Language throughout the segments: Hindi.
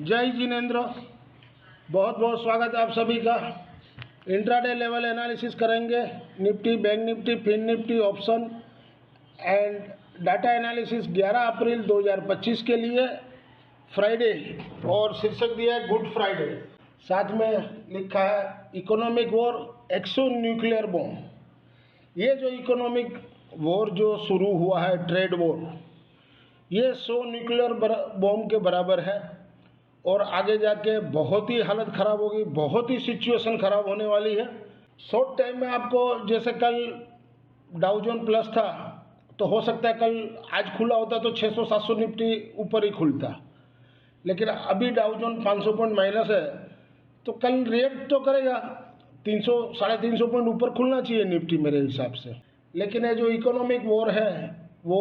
जय जिनेन्द्र, बहुत बहुत स्वागत है आप सभी का। इंट्राडे लेवल एनालिसिस करेंगे, Nifty, bank Nifty, Fin Nifty, option and data analysis 11 April 2025 के लिए फ्राइडे, और शीर्षक दिया है गुड फ्राइडे। साथ में लिखा है इकोनॉमिक वॉर, एक्सो न्यूक्लियर बॉम्ब। ये जो इकोनॉमिक वॉर जो शुरू हुआ है, ट्रेड वॉर, ये 100 न्यूक्लियर बॉम्ब के बराबर है और आगे जाके बहुत ही हालत ख़राब होगी, बहुत ही सिचुएशन ख़राब होने वाली है। शॉर्ट टाइम में आपको, जैसे कल डाउ जोन प्लस था, तो हो सकता है कल आज खुला होता तो 600-700 निफ्टी ऊपर ही खुलता, लेकिन अभी डाउ जोन 500 पॉइंट माइनस है, तो कल रिएक्ट तो करेगा। 300-350 पॉइंट ऊपर खुलना चाहिए निफ्टी मेरे हिसाब से। लेकिन ये जो इकोनॉमिक वॉर है वो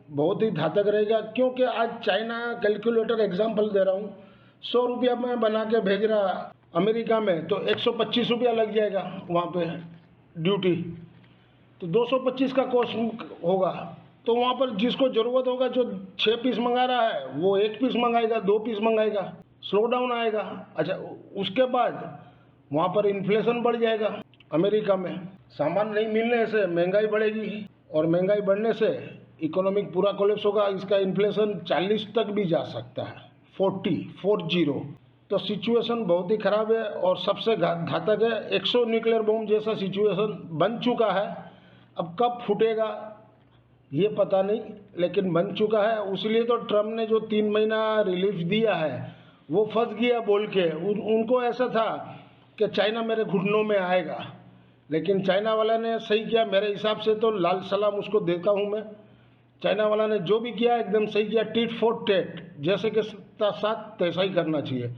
बहुत ही घातक रहेगा, क्योंकि आज चाइना, कैलकुलेटर एग्जाम्पल दे रहा हूँ, 100 रुपया में बना के भेज रहा अमेरिका में, तो 125 रुपया लग जाएगा वहाँ पे ड्यूटी, तो 225 का कॉस्ट होगा। तो वहाँ पर जिसको ज़रूरत होगा, जो 6 पीस मंगा रहा है वो 1 पीस मंगाएगा, 2 पीस मंगाएगा, स्लो डाउन आएगा। अच्छा, उसके बाद वहाँ पर इन्फ्लेशन बढ़ जाएगा। अमेरिका में सामान नहीं मिलने से महंगाई बढ़ेगी, और महंगाई बढ़ने से इकोनॉमिक पूरा कोलैप्स होगा। इसका इन्फ्लेशन 40 तक भी जा सकता है, 40। तो सिचुएशन बहुत ही ख़राब है और सबसे घातक है। 100 न्यूक्लियर बॉम्ब जैसा सिचुएशन बन चुका है। अब कब फूटेगा ये पता नहीं, लेकिन बन चुका है। इसलिए तो ट्रम्प ने जो 3 महीना रिलीफ दिया है वो फंस गया बोल के। उनको ऐसा था कि चाइना मेरे घुटनों में आएगा, लेकिन चाइना वाला ने सही किया। मेरे हिसाब से तो लाल सलाम उसको देता हूँ मैं। चाइना वाला ने जो भी किया एकदम सही किया। टिट फॉर टेट, जैसे कि साथ तैसा ही करना चाहिए।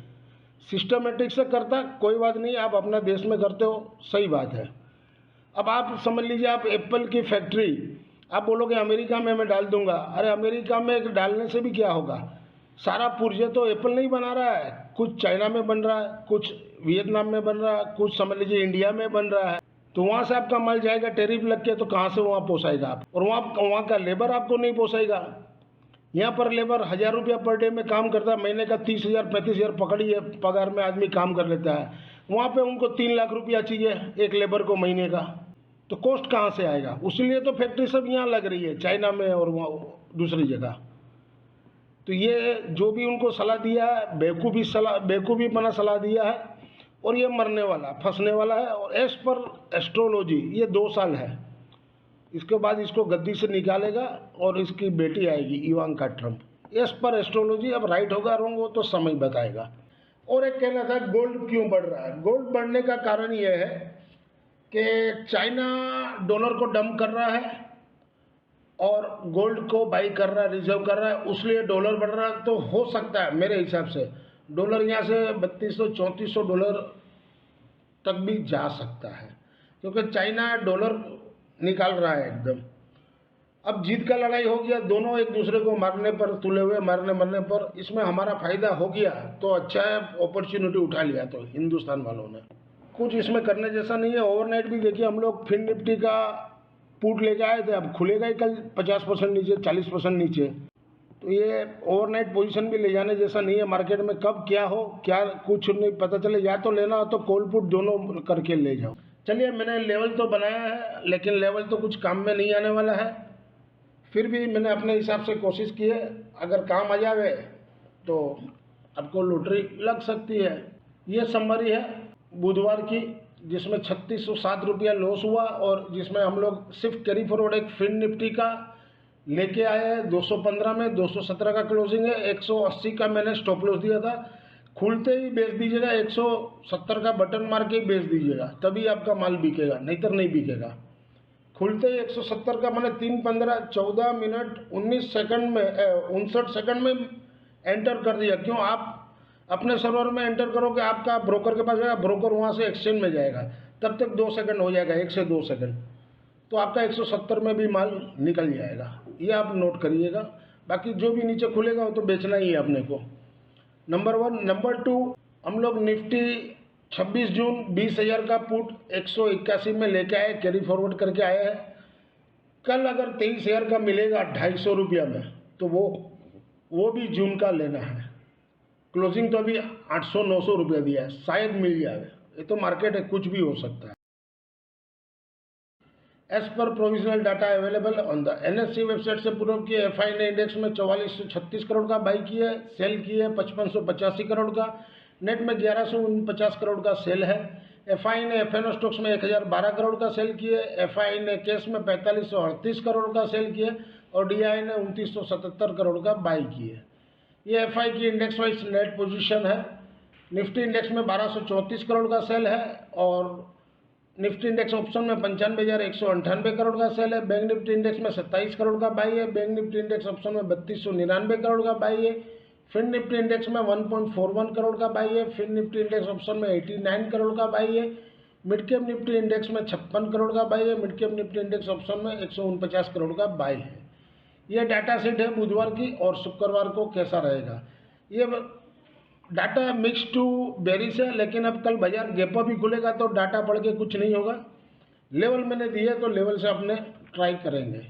सिस्टमेटिक से करता कोई बात नहीं, आप अपना देश में करते हो, सही बात है। अब आप समझ लीजिए, आप एप्पल की फैक्ट्री आप बोलोगे अमेरिका में मैं डाल दूंगा। अरे अमेरिका में डालने से भी क्या होगा, सारा पुर्जे तो एप्पल नहीं बना रहा है, कुछ चाइना में बन रहा है, कुछ वियतनाम में बन रहा है, कुछ समझ लीजिए इंडिया में बन रहा है। तो वहाँ से आपका माल जाएगा टैरिफ लग के, तो कहाँ से वहाँ पोसाएगा आप, और वहाँ का लेबर आपको नहीं पोसाएगा। यहाँ पर लेबर 1000 रुपया पर डे में काम करता है, महीने का 30,000-35,000 पकड़िए पगार में आदमी काम कर लेता है। वहाँ पे उनको 3 लाख रुपया चाहिए एक लेबर को महीने का, तो कॉस्ट कहाँ से आएगा। उसलिए तो फैक्ट्री सब यहाँ लग रही है, चाइना में और वहाँ दूसरी जगह। तो ये जो भी उनको सलाह दिया है, बेवकूफ़ी बना सलाह दिया है, और ये मरने वाला, फंसने वाला है। और एज पर एस्ट्रोलॉजी ये 2 साल है, इसके बाद इसको गद्दी से निकालेगा और इसकी बेटी आएगी Ivanka Trump. As per astrology, अब राइट होगा रॉन्ग हो तो समय बताएगा। और एक कहना था गोल्ड क्यों बढ़ रहा है। गोल्ड बढ़ने का कारण यह है कि चाइना डॉलर को डंप कर रहा है और गोल्ड को बाई कर रहा है, रिजर्व कर रहा है, इसलिए डॉलर बढ़ रहा है। तो हो सकता है मेरे हिसाब से डॉलर यहाँ से 3200-3400 डॉलर तक भी जा सकता है, क्योंकि चाइना डॉलर निकाल रहा है एकदम। अब जीत का लड़ाई हो गया, दोनों एक दूसरे को मारने पर तुले हुए, मारने मरने पर। इसमें हमारा फायदा हो गया तो अच्छा है, अपॉर्चुनिटी उठा लिया तो हिंदुस्तान वालों ने। कुछ इसमें करने जैसा नहीं है। ओवरनाइट भी देखिए, हम लोग फिन निफ्टी का पुट लेके आए थे, अब खुलेगा ही कल 50% नीचे, 40% नीचे। तो ये ओवरनाइट पोजीशन भी ले जाने जैसा नहीं है। मार्केट में कब क्या हो, क्या कुछ नहीं पता चले। या तो लेना हो तो कॉल पुट दोनों करके ले जाओ। चलिए, मैंने लेवल तो बनाया है, लेकिन लेवल तो कुछ काम में नहीं आने वाला है। फिर भी मैंने अपने हिसाब से कोशिश की है, अगर काम आ जावे तो आपको लॉटरी लग सकती है। ये समरी है बुधवार की, जिसमें 3607 रुपया लॉस हुआ, और जिसमें हम लोग सिर्फ कैरी फॉरवर्ड एक फिन निफ्टी का लेके आए हैं 215 में, 217 का क्लोजिंग है। 180 का मैंने स्टॉप लॉस दिया था। खुलते ही बेच दीजिएगा, 170 का बटन मार के बेच दीजिएगा, तभी आपका माल बिकेगा, नहीं तो नहीं बिकेगा। खुलते ही 170 का मैंने 3, 15, 14 मिनट 19 सेकंड में 59 सेकंड में एंटर कर दिया। क्यों, आप अपने सर्वर में एंटर करोगे, आपका ब्रोकर के पास जाएगा, ब्रोकर वहाँ से एक्सचेंज में जाएगा, तब तक 2 सेकंड हो जाएगा, 1 से 2 सेकंड, तो आपका 170 में भी माल निकल जाएगा। ये आप नोट करिएगा। बाकी जो भी नीचे खुलेगा वो तो बेचना ही है अपने को, नंबर 1। नंबर 2, हम लोग निफ्टी 26 जून 20,000 का पुट 181 में लेके आए, कैरी फॉरवर्ड करके आए हैं। कल अगर 23,000 का मिलेगा 250 रुपया में, तो वो भी जून का लेना है। क्लोजिंग तो अभी 800-900 रुपये दिया है, शायद मिल जाए, ये तो मार्केट है, कुछ भी हो सकता है। As per provisional data available on the NSE website से पूर्व की FI ने इंडेक्स में 4436 करोड़ का बाई किया है, सेल किया है 5585 करोड़ का, नेट में 1149 करोड़ का सेल है। FI ने FNO स्टॉक्स में 1012 करोड़ का सेल किया है, FI ने कैश में 4538 करोड़ का सेल किया और DI ने 2977 करोड़ का बाई किया है। ये FI की इंडेक्स वाइज नेट पोजीशन है। निफ्टी इंडेक्स में 1234 करोड़ का सेल है और निफ्टी इंडेक्स ऑप्शन में 95,198 करोड़ का सेल है। बैंक निफ्टी इंडेक्स में 27 करोड़ का बाई है। बैंक निफ्टी इंडेक्स ऑप्शन में 3299 करोड़ का बाई है। फिन निफ्टी इंडेक्स में 1.41 करोड़ का बाई है। फिन निफ्टी इंडेक्स ऑप्शन में 89 करोड़ का बाई है। मिड कैप निफ्टी इंडेक्स में 56 करोड़ का बाई है। Mid cap Nifty index option में 149 करोड़ का बाई है। यह डाटा सेट है बुधवार की और शुक्रवार को कैसा रहेगा। ये डाटा मिक्स टू बेरिश है, लेकिन अब कल बाजार गैप अप ही खुलेगा तो डाटा पढ़ के कुछ नहीं होगा। लेवल मैंने दिए तो लेवल से अपने ट्राई करेंगे।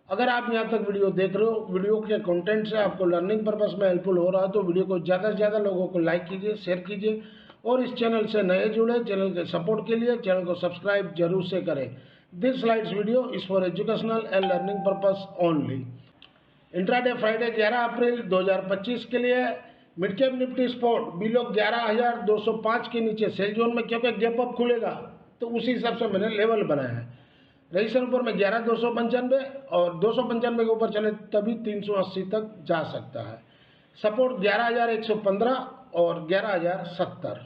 अगर आप यहाँ तक वीडियो देख रहे हो, वीडियो के कंटेंट से आपको लर्निंग पर्पस में हेल्पफुल हो रहा है तो वीडियो को ज़्यादा से ज़्यादा लोगों को लाइक कीजिए, शेयर कीजिए और इस चैनल से नए जुड़े, चैनल के सपोर्ट के लिए चैनल को सब्सक्राइब जरूर से करें। This slides video is for educational and learning purpose only. Intraday Friday 11 April 2025 के लिए mid cap Nifty spot below 11,205 के नीचे सेल जोन में, क्योंकि गैप अप खुलेगा तो उसी हिसाब से मैंने लेवल बनाया है। रजिस्टर ऊपर में 11,295 और 295 के ऊपर चले तभी 380 तक जा सकता है। सपोर्ट 11,115 और 11,070।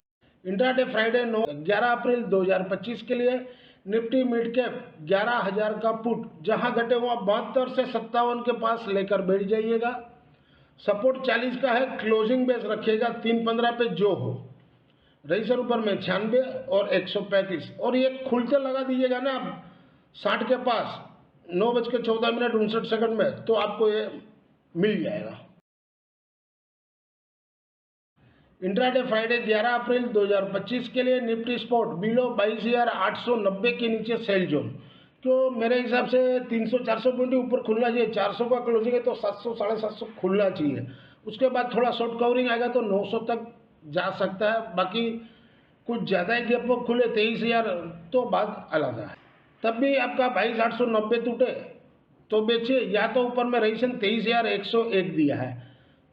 इंट्राडे फ्राइडे 11 अप्रैल 2025 के लिए निफ्टी मिड कैप 11,000 का पुट, जहां घटे हुआ 72 से 57 के पास लेकर बैठ जाइएगा। सपोर्ट 40 का है, क्लोजिंग बेस रखिएगा 315 पे जो हो। रजिस्टर ऊपर में 96 और 135 और ये खुलते लगा दीजिएगा ना 60 के पास 9:14 में, तो आपको ये मिल जाएगा। इंट्राडे फ्राइडे 11 अप्रैल 2025 के लिए निफ्टी स्पॉट बिलो 22,890 के नीचे सेल जोन, तो मेरे हिसाब से 300-400 पॉइंट ऊपर खुलना चाहिए। 400 का क्लोजिंग है तो 700-750 खुलना चाहिए। उसके बाद थोड़ा शॉर्ट कवरिंग आएगा तो 900 तक जा सकता है। बाकी कुछ ज़्यादा ही गैप अप खुले 23,000 तो बात अलग है। तब भी आपका 22,890 टूटे तो बेचिए, या तो ऊपर में रजिस्ट्रेशन 23,101 दिया है,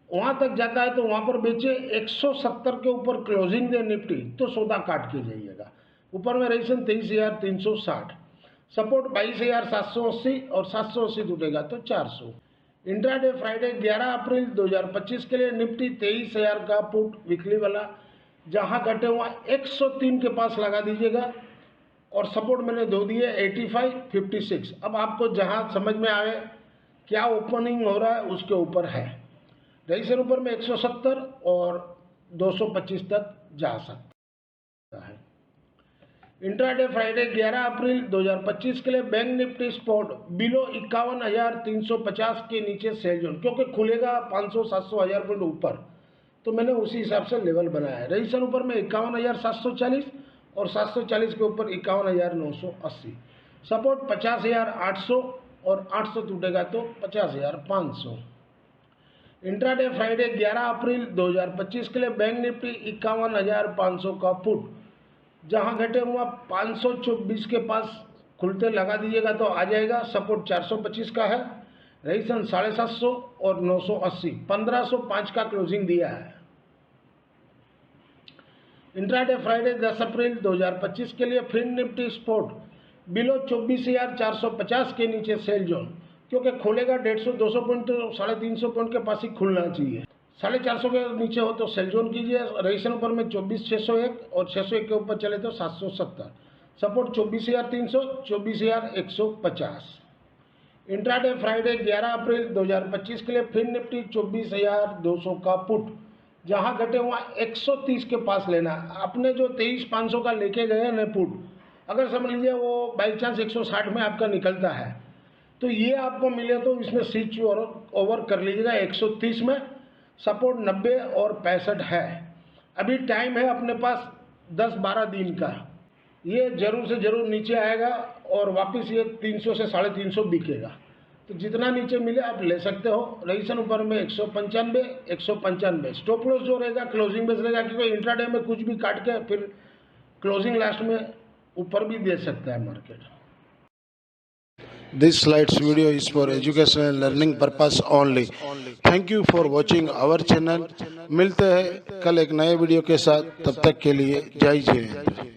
वहाँ तक जाता है तो वहाँ पर बेचिए। 170 के ऊपर क्लोजिंग दे निफ्टी तो सौदा काट के जाइएगा। ऊपर में रजिस्ट्रेशन 23,360। सपोर्ट 22,780 और 780 टूटेगा तो 400। इंट्राडे फ्राइडे 11 अप्रैल 2025 के लिए निफ्टी 23,000 का पुट वीकली वाला, जहां घटे हुआ 103 के पास लगा दीजिएगा और सपोर्ट मैंने दो दिए 85, 56। अब आपको जहां समझ में आए क्या ओपनिंग हो रहा है उसके ऊपर है। रजिस्टर ऊपर में 170 और 225 तक जा सकता है। इंट्राडे फ्राइडे 11 अप्रैल 2025 के लिए बैंक निफ्टी स्पॉट बिलो 51,350 के नीचे सेल जोन, क्योंकि खुलेगा 500-700 पॉइंट ऊपर तो मैंने उसी हिसाब से लेवल बनाया है। रजिस्टर ऊपर में 51,740 और 740 के ऊपर 51,980। सपोर्ट 50,800 और 800 टूटेगा तो 50,500। इंट्राडे फ्राइडे 11 अप्रैल 2025 के लिए बैंक निफ्टी 51,500 का पुट, जहां घटे हुआ 524 के पास खुलते लगा दीजिएगा तो आ जाएगा। सपोर्ट 425 का है, रजिस्ट्रेशन 750 और 980, 1505 का क्लोजिंग दिया है। इंट्राडे फ्राइडे 10 अप्रैल 2025 के लिए फिन निफ्टी स्पॉट बिलो 24,450 के नीचे सेल जोन, क्योंकि खुलेगा 150-200 पॉइंट तो 350 पॉइंट के पास ही खुलना चाहिए। 450 के नीचे हो तो सेल जोन कीजिए। रजिस्ट्रेशन ऊपर में 24,601 और 601 के ऊपर चले तो 770। सपोर्ट 24,300, 24,150। इंट्राडे फ्राइडे 11 अप्रैल 2025 के लिए फिन निफ्टी 24,200 का पुट, जहां घटे हुआ 130 के पास लेना। आपने जो 23,500 का लेके गए ना पुट, अगर समझ लीजिए वो बाई चांस 160 में आपका निकलता है तो ये आपको मिले तो इसमें स्विच ओवर कर लीजिएगा 130 में। सपोर्ट 90 और 65 है। अभी टाइम है अपने पास 10-12 दिन का। ये जरूर से जरूर नीचे आएगा और वापस ये 300 से 350 बिकेगा। तो जितना नीचे मिले आप ले सकते हो। रजिस्ट्रेशन ऊपर में 195 स्टॉप लॉस जो रहेगा क्लोजिंग बेस रहेगा, क्योंकि इंट्राडे में कुछ भी काट के फिर क्लोजिंग लास्ट में ऊपर भी दे सकता है market. This slides video is for educational and learning purpose only. Thank you for watching our channel. मिलते हैं कल एक नए वीडियो के साथ, तब तक के लिए जय जय।